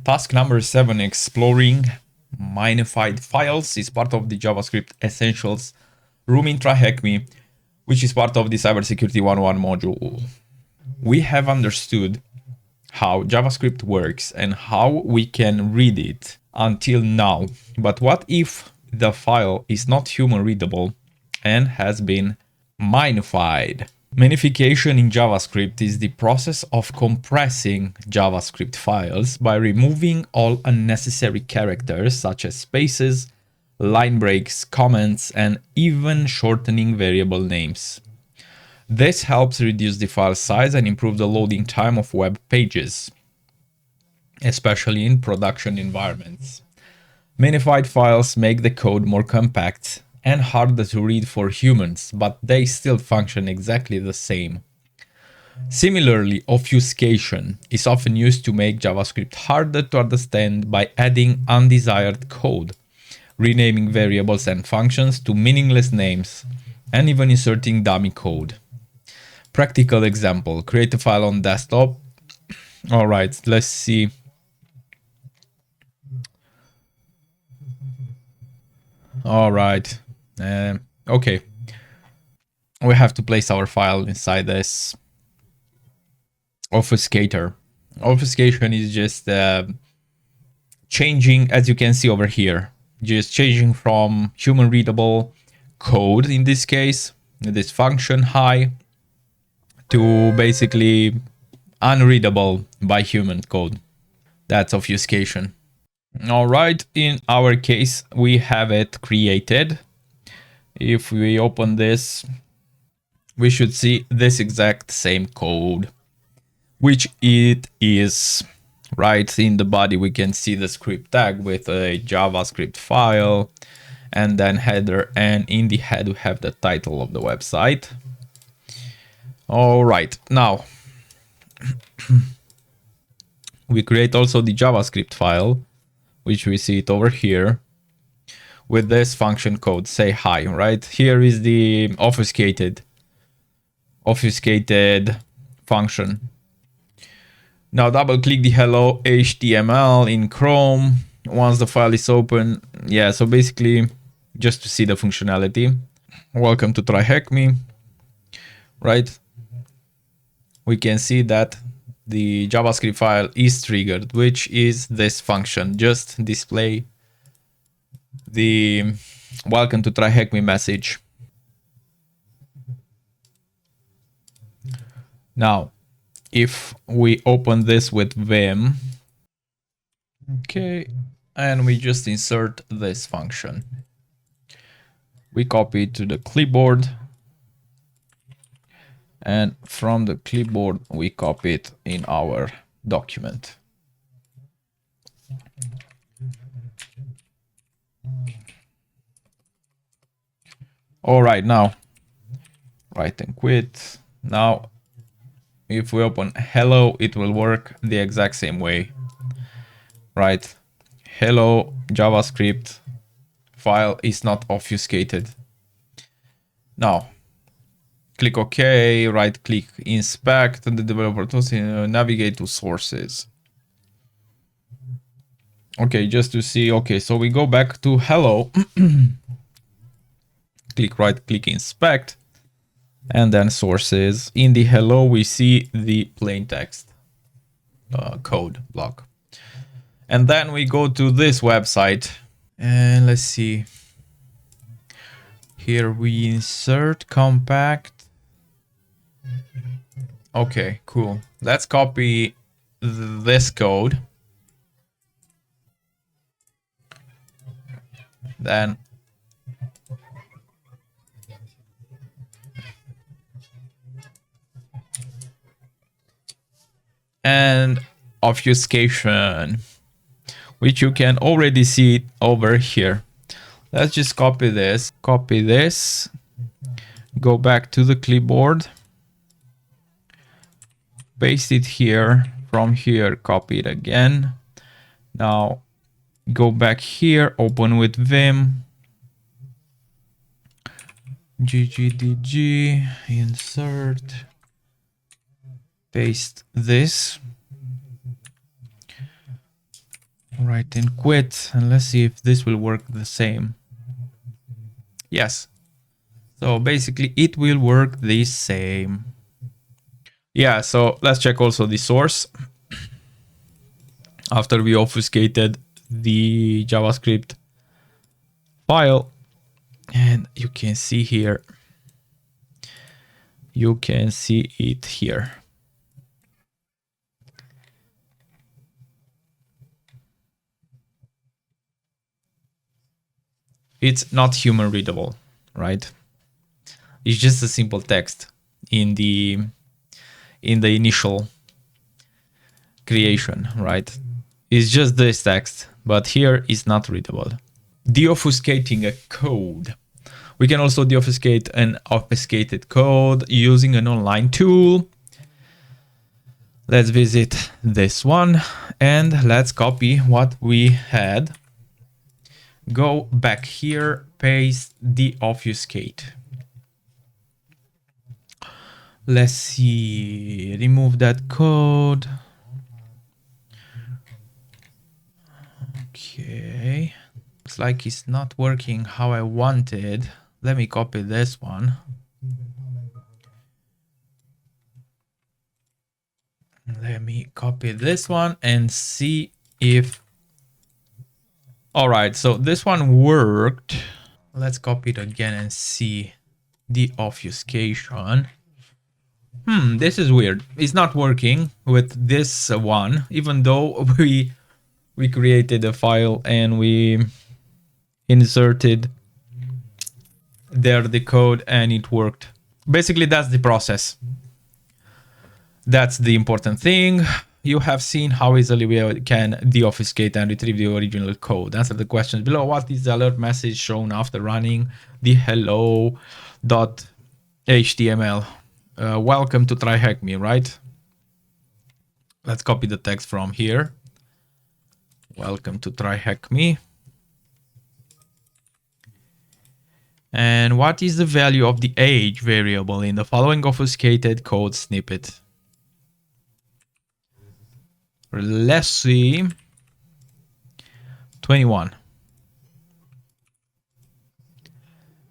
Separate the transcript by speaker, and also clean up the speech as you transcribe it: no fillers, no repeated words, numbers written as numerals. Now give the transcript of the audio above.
Speaker 1: Task number 7, exploring Minified files, is part of the JavaScript Essentials room in TryHackMe, which is part of the Cybersecurity 101 module. We have understood how JavaScript works and how we can read it until now. But what if the file is not human readable and has been minified? Minification in JavaScript is the process of compressing JavaScript files by removing all unnecessary characters such as spaces, line breaks, comments, and even shortening variable names. This helps reduce the file size and improve the loading time of web pages, especially in production environments. Minified files make the code more compact and harder to read for humans, but they still function exactly the same. Similarly, obfuscation is often used to make JavaScript harder to understand by adding undesired code, renaming variables and functions to meaningless names, and even inserting dummy code. Practical example, create a file on desktop. All right, let's see. All right. Okay. We have to place our file inside this obfuscator. Obfuscation is just changing, as you can see over here, just changing from human readable code, in this case, this function high, to basically unreadable by human code. That's obfuscation. All right, in our case, we have it created. If we open this, we should see this exact same code, which it is. Right in the body, we can see the script tag with a JavaScript file and then header, and in the head we have the title of the website. All right, now we create also the JavaScript file, which we see it over here with this function code, say hi, right? Here is the obfuscated function. Now double click the hello HTML in Chrome once the file is open. Yeah, so basically just to see the functionality. Welcome to TryHackMe, right? We can see that the JavaScript file is triggered, which is this function. Just display the welcome to TryHackMe message. Now, if we open this with Vim, okay, and we just insert this function. We copy it to the clipboard, and from the clipboard, we copy it in our document. All right, now, right and quit. Now, if we open hello, it will work the exact same way, right? Hello JavaScript file is not obfuscated. Now, click OK, right click, inspect the developer tools, navigate to sources. Okay, just to see, okay, so we go back to hello, click right click, inspect, and then sources. In the hello, we see the plain text code block. And then we go to this website and let's see. Here we insert compact. Okay, cool. Let's copy this code. Then and obfuscation, which you can already see over here. Let's just copy this, go back to the clipboard, paste it here, from here, copy it again. Now go back here, open with Vim, ggdg, insert, paste this, Right, and quit, and let's see if this will work the same. Yes. So basically it will work the same. Yeah, so let's check also the source. After we obfuscated the JavaScript file, and you can see here, you can see it here. It's not human readable, right? It's just a simple text in the initial creation, right? It's just this text, but here it's not readable. Deobfuscating a code. We can also deobfuscate an obfuscated code using an online tool. Let's visit this one and let's copy what we had. Go back here, paste deobfuscate. Let's see, remove that code. Okay, looks like it's not working how I wanted. Let me copy this one. Let me copy this one and see if... All right, so this one worked. Let's copy it again and see the obfuscation. This is weird. It's not working with this one, even though we created a file and we inserted there the code and it worked. Basically, that's the process. That's the important thing. You have seen how easily we can deobfuscate and retrieve the original code. Answer the questions below. What is the alert message shown after running the hello.html? Welcome to Try Hack Me, right? Let's copy the text from here. Welcome to Try Hack Me. And what is the value of the age variable in the following obfuscated code snippet? Let's see. 21.